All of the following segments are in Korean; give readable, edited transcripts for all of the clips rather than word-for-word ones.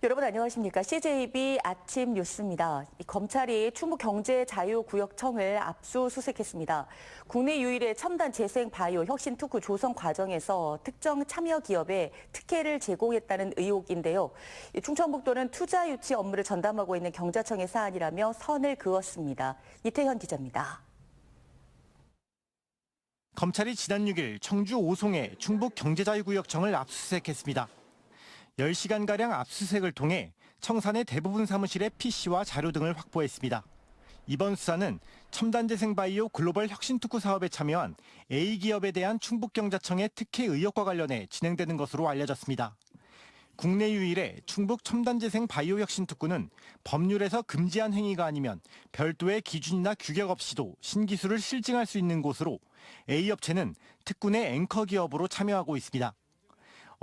여러분 안녕하십니까? CJB 아침 뉴스입니다. 검찰이 충북경제자유구역청을 압수수색했습니다. 국내 유일의 첨단 재생 바이오 혁신 특구 조성 과정에서 특정 참여 기업에 특혜를 제공했다는 의혹인데요. 충청북도는 투자 유치 업무를 전담하고 있는 경자청의 사안이라며 선을 그었습니다. 이태현 기자입니다. 검찰이 지난 6일 청주 오송의 충북경제자유구역청을 압수수색했습니다. 10시간가량 압수수색을 통해 청산의 대부분 사무실의 PC와 자료 등을 확보했습니다. 이번 수사는 첨단재생바이오 글로벌 혁신특구 사업에 참여한 A기업에 대한 충북경자청의 특혜 의혹과 관련해 진행되는 것으로 알려졌습니다. 국내 유일의 충북 첨단재생 바이오 혁신특구는 법률에서 금지한 행위가 아니면 별도의 기준이나 규격 없이도 신기술을 실증할 수 있는 곳으로 A업체는 특구 내 앵커 기업으로 참여하고 있습니다.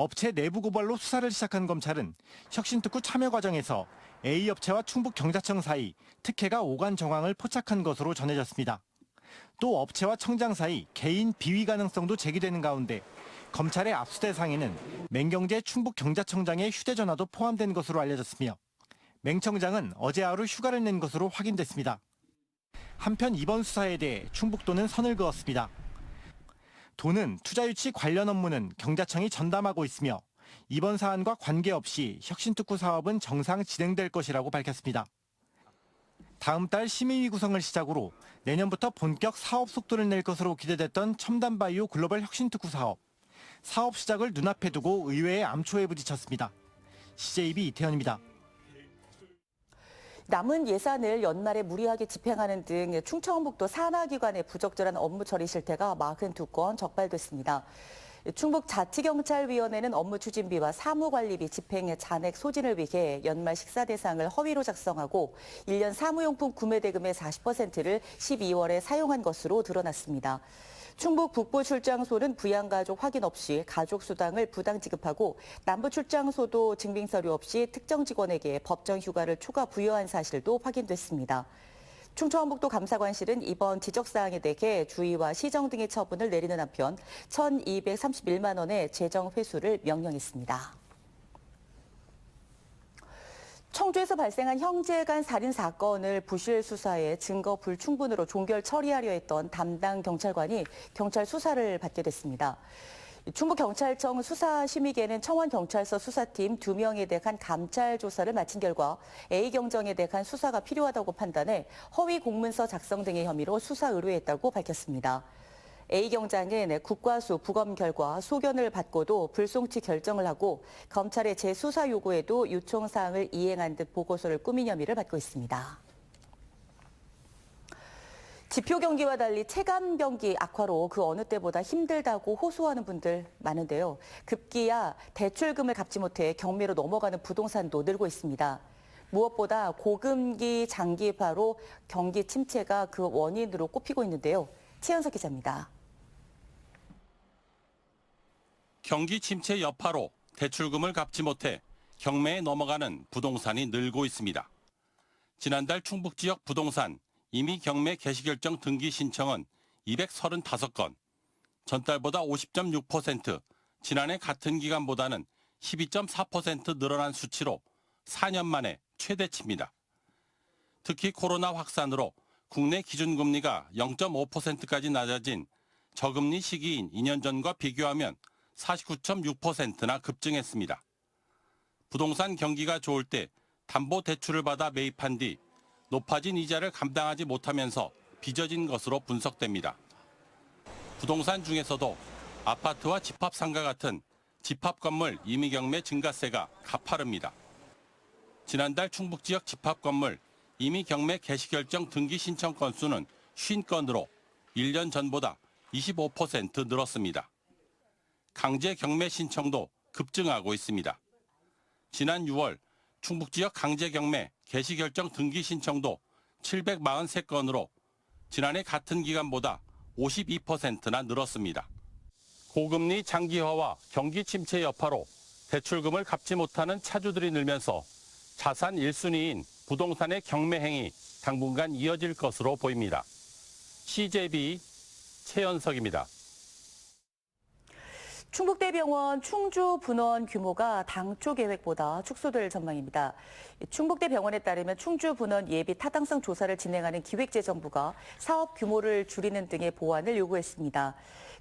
업체 내부 고발로 수사를 시작한 검찰은 혁신특구 참여 과정에서 A업체와 충북경자청 사이 특혜가 오간 정황을 포착한 것으로 전해졌습니다. 또 업체와 청장 사이 개인 비위 가능성도 제기되는 가운데 검찰의 압수 대상에는 맹경재 충북경자청장의 휴대전화도 포함된 것으로 알려졌으며 맹 청장은 어제 하루 휴가를 낸 것으로 확인됐습니다. 한편 이번 수사에 대해 충북도는 선을 그었습니다. 도는 투자유치 관련 업무는 경자청이 전담하고 있으며 이번 사안과 관계없이 혁신특구 사업은 정상 진행될 것이라고 밝혔습니다. 다음 달 심의위 구성을 시작으로 내년부터 본격 사업 속도를 낼 것으로 기대됐던 첨단바이오 글로벌 혁신특구 사업 시작을 눈앞에 두고 의회의 암초에 부딪혔습니다. CJB 이태현입니다. 남은 예산을 연말에 무리하게 집행하는 등 충청북도 산하기관의 부적절한 업무 처리 실태가 42건 적발됐습니다. 충북자치경찰위원회는 업무 추진비와 사무관리비 집행 잔액 소진을 위해 연말 식사 대상을 허위로 작성하고 1년 사무용품 구매 대금의 40%를 12월에 사용한 것으로 드러났습니다. 충북 북부 출장소는 부양가족 확인 없이 가족 수당을 부당 지급하고 남부 출장소도 증빙서류 없이 특정 직원에게 법정 휴가를 초과 부여한 사실도 확인됐습니다. 충청북도 감사관실은 이번 지적사항에 대해 주의와 시정 등의 처분을 내리는 한편 1,231만 원의 재정 회수를 명령했습니다. 청주에서 발생한 형제 간 살인 사건을 부실 수사에 증거 불충분으로 종결 처리하려 했던 담당 경찰관이 경찰 수사를 받게 됐습니다. 충북경찰청 수사심의계는 청원경찰서 수사팀 2명에 대한 감찰 조사를 마친 결과 A경정에 대한 수사가 필요하다고 판단해 허위 공문서 작성 등의 혐의로 수사 의뢰했다고 밝혔습니다. A경장은 국과수 부검 결과 소견을 받고도 불송치 결정을 하고 검찰의 재수사 요구에도 요청사항을 이행한 듯 보고서를 꾸민 혐의를 받고 있습니다. 지표 경기와 달리 체감 경기 악화로 그 어느 때보다 힘들다고 호소하는 분들 많은데요. 급기야 대출금을 갚지 못해 경매로 넘어가는 부동산도 늘고 있습니다. 무엇보다 고금리 장기화로 경기 침체가 그 원인으로 꼽히고 있는데요. 최연석 기자입니다. 경기 침체 여파로 대출금을 갚지 못해 경매에 넘어가는 부동산이 늘고 있습니다. 지난달 충북 지역 부동산 이미 경매 개시결정 등기 신청은 235건, 전달보다 50.6%, 지난해 같은 기간보다는 12.4% 늘어난 수치로 4년 만에 최대치입니다. 특히 코로나 확산으로 국내 기준금리가 0.5%까지 낮아진 저금리 시기인 2년 전과 비교하면 49.6%나 급증했습니다. 부동산 경기가 좋을 때 담보대출을 받아 매입한 뒤 높아진 이자를 감당하지 못하면서 빚어진 것으로 분석됩니다. 부동산 중에서도 아파트와 집합상가 같은 집합건물 임의경매 증가세가 가파릅니다. 지난달 충북 지역 집합건물 임의경매 개시결정 등기 신청 건수는 50건으로 1년 전보다 25% 늘었습니다. 강제 경매 신청도 급증하고 있습니다. 지난 6월 충북 지역 강제 경매 개시결정 등기 신청도 743건으로 지난해 같은 기간보다 52%나 늘었습니다. 고금리 장기화와 경기 침체 여파로 대출금을 갚지 못하는 차주들이 늘면서 자산 1순위인 부동산의 경매 행위 당분간 이어질 것으로 보입니다. CJB 최연석입니다. 충북대병원 충주 분원 규모가 당초 계획보다 축소될 전망입니다. 충북대병원에 따르면 충주 분원 예비 타당성 조사를 진행하는 기획재정부가 사업 규모를 줄이는 등의 보완을 요구했습니다.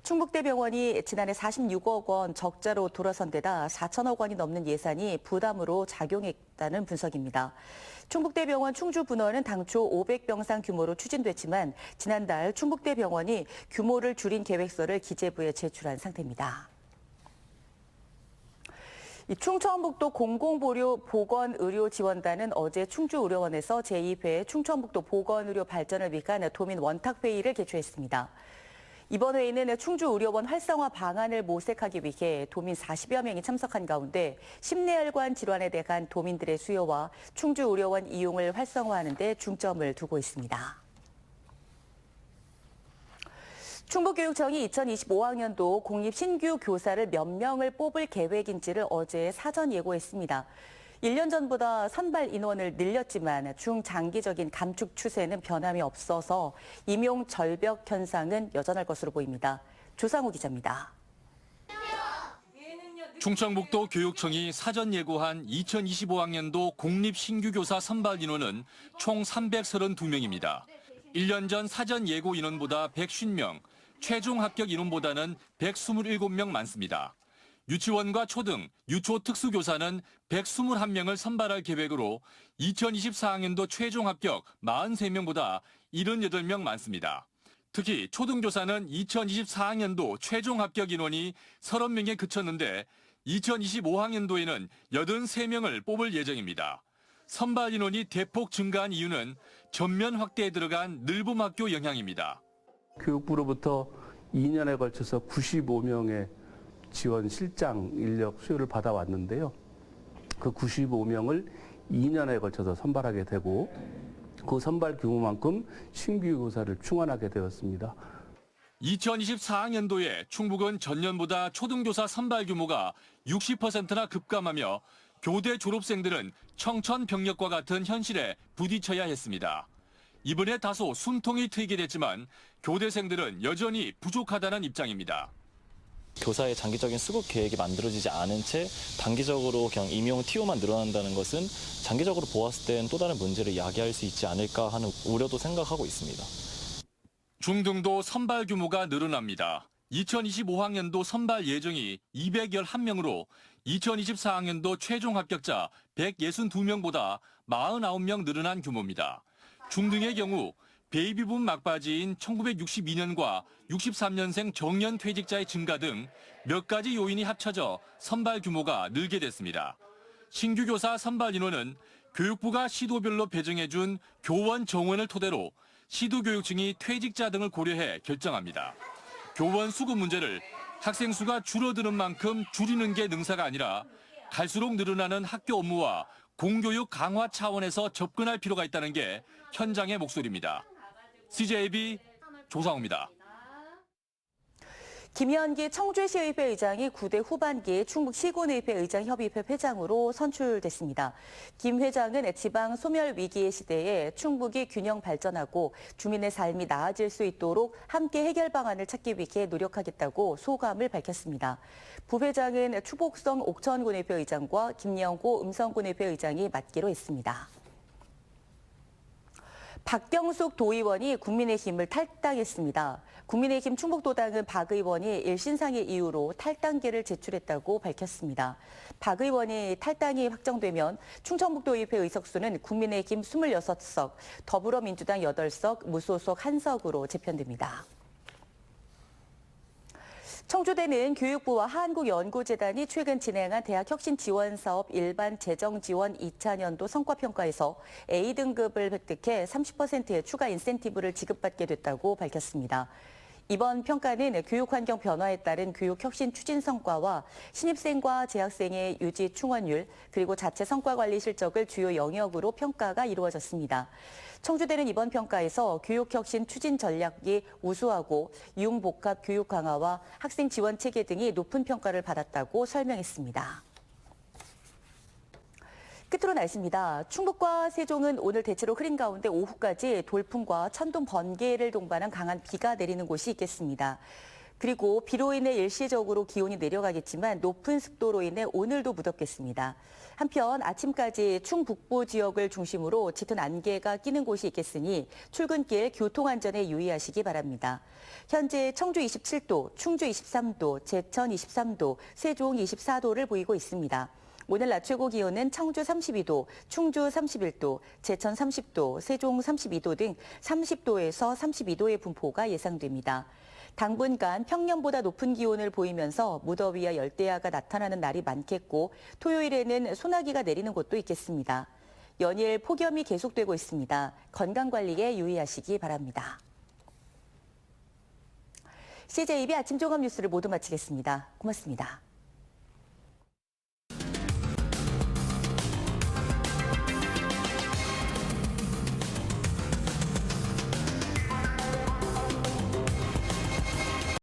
충북대병원이 지난해 46억 원 적자로 돌아선 데다 4천억 원이 넘는 예산이 부담으로 작용했다는 분석입니다. 충북대병원 충주분원은 당초 500병상 규모로 추진됐지만 지난달 충북대병원이 규모를 줄인 계획서를 기재부에 제출한 상태입니다. 충청북도 공공보건의료지원단은 어제 충주의료원에서 제2회 충청북도 보건의료 발전을 위한 도민 원탁회의를 개최했습니다. 이번 회의는 충주의료원 활성화 방안을 모색하기 위해 도민 40여 명이 참석한 가운데 심내혈관 질환에 대한 도민들의 수요와 충주의료원 이용을 활성화하는 데 중점을 두고 있습니다. 충북교육청이 2025학년도 공립 신규 교사를 몇 명을 뽑을 계획인지를 어제 사전 예고했습니다. 1년 전보다 선발 인원을 늘렸지만 중장기적인 감축 추세는 변함이 없어서 임용 절벽 현상은 여전할 것으로 보입니다. 조상우 기자입니다. 충청북도 교육청이 사전 예고한 2025학년도 공립 신규교사 선발 인원은 총 332명입니다. 1년 전 사전 예고 인원보다 150명, 최종 합격 인원보다는 127명 많습니다. 유치원과 초등, 유초 특수교사는 121명을 선발할 계획으로 2024학년도 최종 합격 43명보다 78명 많습니다. 특히 초등교사는 2024학년도 최종 합격 인원이 30명에 그쳤는데 2025학년도에는 83명을 뽑을 예정입니다. 선발 인원이 대폭 증가한 이유는 전면 확대에 들어간 늘봄학교 영향입니다. 교육부로부터 2년에 걸쳐서 95명의 지원 실장 인력 수요를 받아왔는데요. 그 95명을 2년에 걸쳐서 선발하게 되고 그 선발 규모만큼 신규 교사를 충원하게 되었습니다. 2024학년도에 충북은 전년보다 초등교사 선발 규모가 60%나 급감하며 교대 졸업생들은 청천벽력과 같은 현실에 부딪혀야 했습니다. 이번에 다소 숨통이 트이게 됐지만 교대생들은 여전히 부족하다는 입장입니다. 교사의 장기적인 수급 계획이 만들어지지 않은 채 단기적으로 그냥 임용 TO만 늘어난다는 것은 장기적으로 보았을 땐 또 다른 문제를 야기할 수 있지 않을까 하는 우려도 생각하고 있습니다. 중등도 선발 규모가 늘어납니다. 2025학년도 선발 예정이 211명으로 2024학년도 최종 합격자 162명보다 49명 늘어난 규모입니다. 중등의 경우 베이비붐 막바지인 1962년과 63년생 정년 퇴직자의 증가 등 몇 가지 요인이 합쳐져 선발 규모가 늘게 됐습니다. 신규 교사 선발 인원은 교육부가 시도별로 배정해준 교원 정원을 토대로 시도교육청이 퇴직자 등을 고려해 결정합니다. 교원 수급 문제를 학생 수가 줄어드는 만큼 줄이는 게 능사가 아니라 갈수록 늘어나는 학교 업무와 공교육 강화 차원에서 접근할 필요가 있다는 게 현장의 목소리입니다. CJB 조상우입니다. 김현기 청주시의회 의장이 9대 후반기 충북시군의회 의장협의회 회장으로 선출됐습니다. 김 회장은 지방 소멸 위기의 시대에 충북이 균형 발전하고 주민의 삶이 나아질 수 있도록 함께 해결 방안을 찾기 위해 노력하겠다고 소감을 밝혔습니다. 부회장은 추복성 옥천군의회 의장과 김영고 음성군의회 의장이 맡기로 했습니다. 박경숙 도의원이 국민의힘을 탈당했습니다. 국민의힘 충북도당은 박 의원이 일신상의 이유로 탈당계를 제출했다고 밝혔습니다. 박 의원이 탈당이 확정되면 충청북도의회 의석수는 국민의힘 26석, 더불어민주당 8석, 무소속 1석으로 재편됩니다. 청주대는 교육부와 한국연구재단이 최근 진행한 대학혁신지원사업 일반 재정지원 2차년도 성과평가에서 A등급을 획득해 30%의 추가 인센티브를 지급받게 됐다고 밝혔습니다. 이번 평가는 교육환경 변화에 따른 교육혁신 추진 성과와 신입생과 재학생의 유지 충원율, 그리고 자체 성과관리 실적을 주요 영역으로 평가가 이루어졌습니다. 청주대는 이번 평가에서 교육혁신 추진 전략이 우수하고 융복합 교육 강화와 학생 지원 체계 등이 높은 평가를 받았다고 설명했습니다. 끝으로 날씨입니다. 충북과 세종은 오늘 대체로 흐린 가운데 오후까지 돌풍과 천둥, 번개를 동반한 강한 비가 내리는 곳이 있겠습니다. 그리고 비로 인해 일시적으로 기온이 내려가겠지만 높은 습도로 인해 오늘도 무덥겠습니다. 한편 아침까지 충북부 지역을 중심으로 짙은 안개가 끼는 곳이 있겠으니 출근길 교통안전에 유의하시기 바랍니다. 현재 청주 27도, 충주 23도, 제천 23도, 세종 24도를 보이고 있습니다. 오늘 낮 최고 기온은 청주 32도, 충주 31도, 제천 30도, 세종 32도 등 30도에서 32도의 분포가 예상됩니다. 당분간 평년보다 높은 기온을 보이면서 무더위와 열대야가 나타나는 날이 많겠고 토요일에는 소나기가 내리는 곳도 있겠습니다. 연일 폭염이 계속되고 있습니다. 건강관리에 유의하시기 바랍니다. CJB 아침 종합 뉴스를 모두 마치겠습니다. 고맙습니다.